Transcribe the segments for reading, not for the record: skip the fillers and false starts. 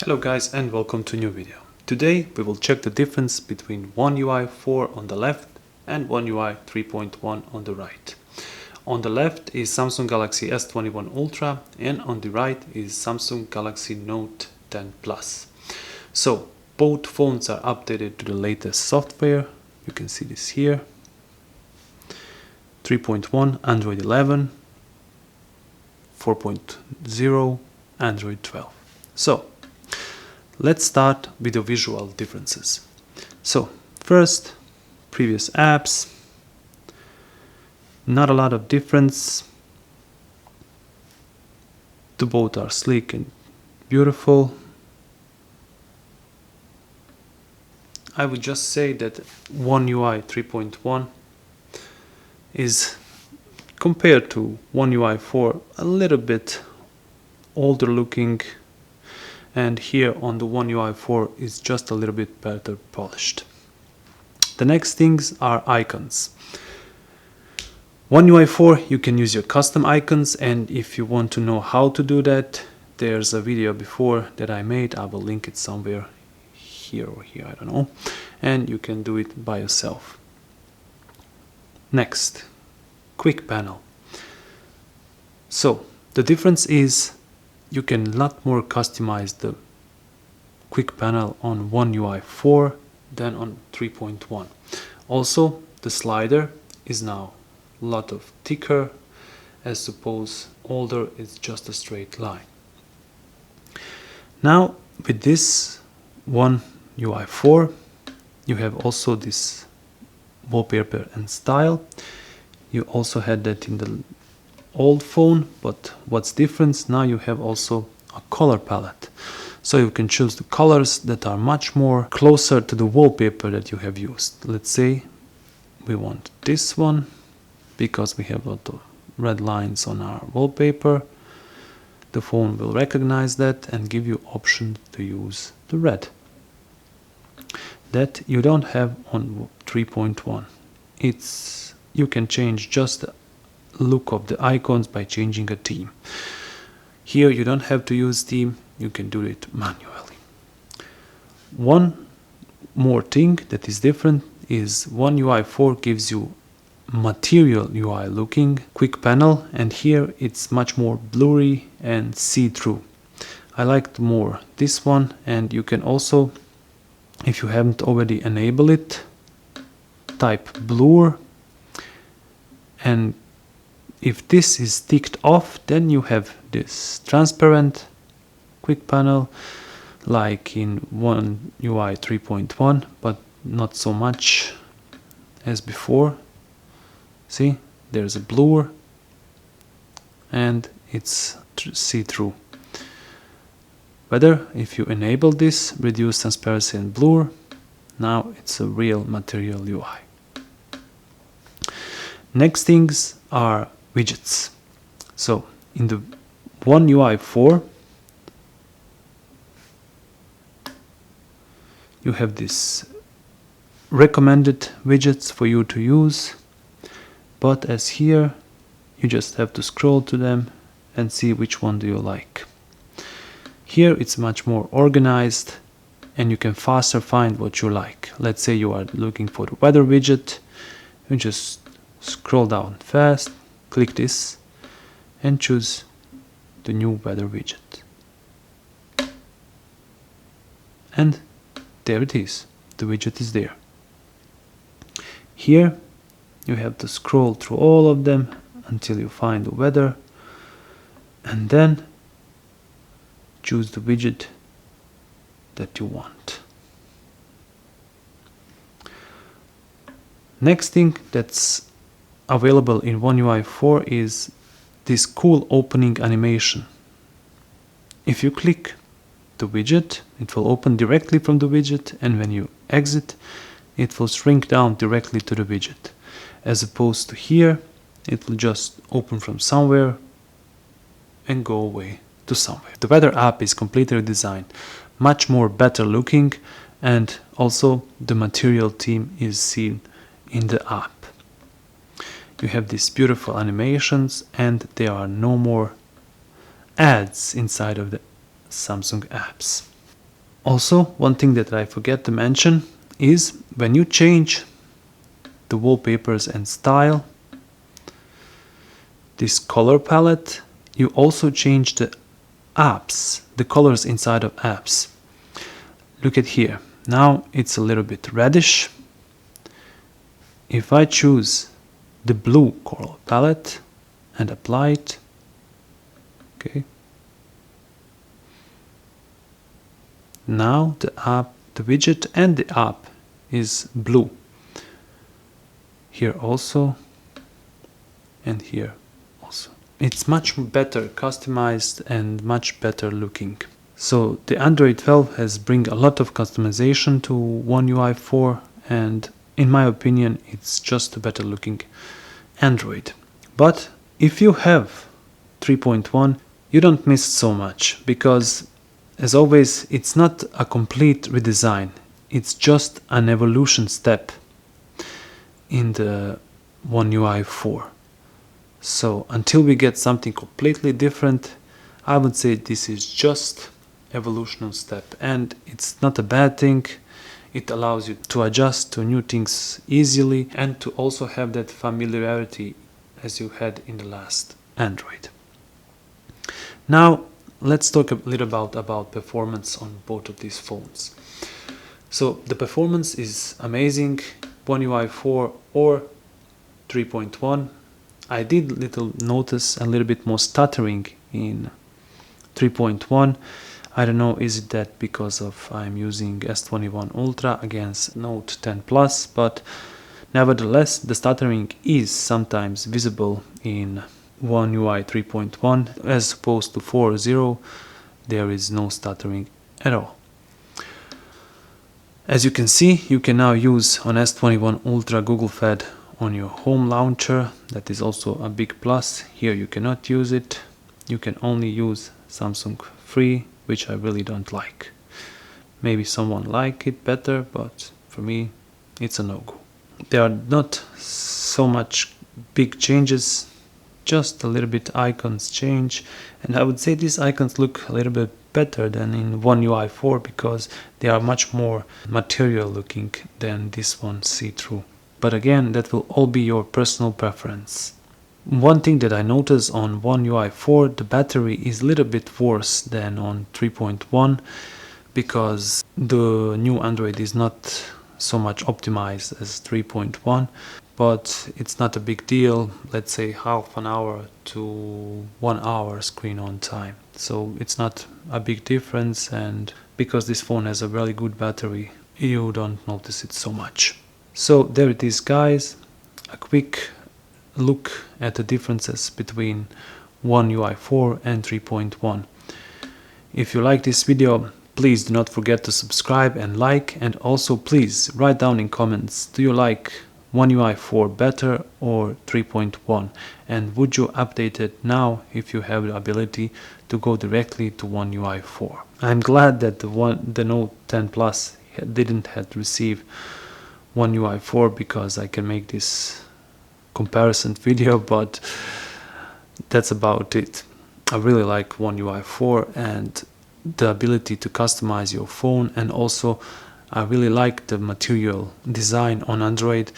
Hello guys and welcome to a new video. Today we will check the difference between One UI 4 on the left and One UI 3.1 on the right. On the left is Samsung Galaxy S21 Ultra and on the right is Samsung Galaxy Note 10 Plus. So both phones are updated to the latest software. You can see this here. 3.1 Android 11, 4.0 Android 12. So let's start with the visual differences. So first, previous apps, not a lot of difference. The both are sleek and beautiful. I would just say that One UI 3.1 is, compared to One UI 4, a little bit older looking, and here on the One UI 4 is just a little bit better polished. The next things are icons. One UI 4 you can use your custom icons, and if you want to know how to do that, there's a video before that I made. I will link it somewhere here or here, I don't know, and you can do it by yourself. Next, quick panel. So the difference is you can a lot more customize the quick panel on One UI 4 than on 3.1. Also, the slider is now a lot of thicker, as suppose older is just a straight line. Now with this One UI 4 you have also this wallpaper and style. You also had that in the old phone, but what's different now, you have also a color palette, so you can choose the colors that are much more closer to the wallpaper that you have used. Let's say we want this one because we have a lot of red lines on our wallpaper. The phone will recognize that and give you option to use the red that you don't have on 3.1. You can change just the look of the icons by changing a theme. Here you don't have to use theme, you can do it manually. One more thing that is different is One UI 4 gives you material UI looking quick panel, and here it's much more blurry and see-through. I liked more this one, and you can also, if you haven't already enabled it, type blur, and if this is ticked off, then you have this transparent quick panel like in One UI 3.1, but not so much as before. See, there's a blur and it's see-through. Whether if you enable this reduce transparency and blur, now it's a real material UI. Next things are widgets. So in the One UI 4 you have this recommended widgets for you to use, but as here you just have to scroll to them and see which one do you like. Here it's much more organized and you can faster find what you like. Let's say you are looking for the weather widget, you just scroll down fast, click this and choose the new weather widget, and there it is, the widget is there. Here you have to scroll through all of them until you find the weather, and then choose the widget that you want. Next thing that's available in One UI 4 is this cool opening animation. If you click the widget, it will open directly from the widget, and when you exit it will shrink down directly to the widget, as opposed to here it will just open from somewhere and go away to somewhere. The weather app is completely redesigned, much more better looking, and also the material theme is seen in the app. You have these beautiful animations, and there are no more ads inside of the Samsung apps. Also, one thing that I forget to mention is when you change the wallpapers and style, this color palette, you also change the apps, the colors inside of apps. Look at here. Now it's a little bit reddish. If I choose the blue color palette and apply it, okay. Now the app, the widget and the app is blue. Here also, and here also. It's much better customized and much better looking. So the Android 12 has bring a lot of customization to One UI 4, and in my opinion it's just a better looking Android. But if you have 3.1, you don't miss so much, because as always it's not a complete redesign, it's just an evolution step in the One UI 4. So until we get something completely different, I would say this is just evolutional step, and it's not a bad thing. It allows you to adjust to new things easily and to also have that familiarity as you had in the last Android. Now let's talk a little about performance on both of these phones. So the performance is amazing, One UI 4 or 3.1. I did notice a little bit more stuttering in 3.1. I don't know, is it that because of I'm using S21 Ultra against Note 10 Plus, but nevertheless the stuttering is sometimes visible in One UI 3.1 as opposed to 4.0. There is no stuttering at all. As you can see, you can now use on S21 Ultra Google Fed on your home launcher. That is also a big plus. Here you cannot use it. You can only use Samsung Free, which I really don't like. Maybe someone like it better, but for me it's a no-go. There are not so much big changes, just a little bit icons change, and I would say these icons look a little bit better than in One UI 4 because they are much more material looking than this one see-through. But again, that will all be your personal preference. One thing that I noticed on One UI 4, the battery is a little bit worse than on 3.1 because the new Android is not so much optimized as 3.1, but it's not a big deal. Let's say half an hour to 1 hour screen on time. So it's not a big difference, and because this phone has a really good battery, you don't notice it so much. So there it is, guys, a quick look at the differences between One UI 4 and 3.1. If you like this video, please do not forget to subscribe and like, and also please write down in comments, do you like One UI 4 better or 3.1, and would you update it now if you have the ability to go directly to One UI 4. I'm glad that the Note 10 Plus didn't have to receive One UI 4 because I can make this comparison video, but that's about it. I really like One UI 4 and the ability to customize your phone, and also I really like the material design on Android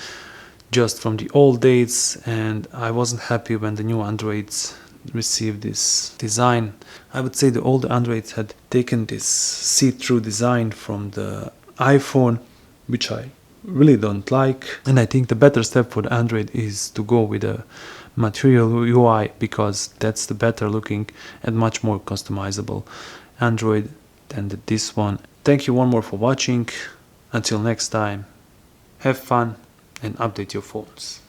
just from the old days, and I wasn't happy when the new Androids received this design. I would say the old Androids had taken this see-through design from the iPhone, which I really don't like, and I think the better step for the Android is to go with a material UI because that's the better looking and much more customizable Android than this one. Thank you one more for watching. Until next time, have fun and update your phones.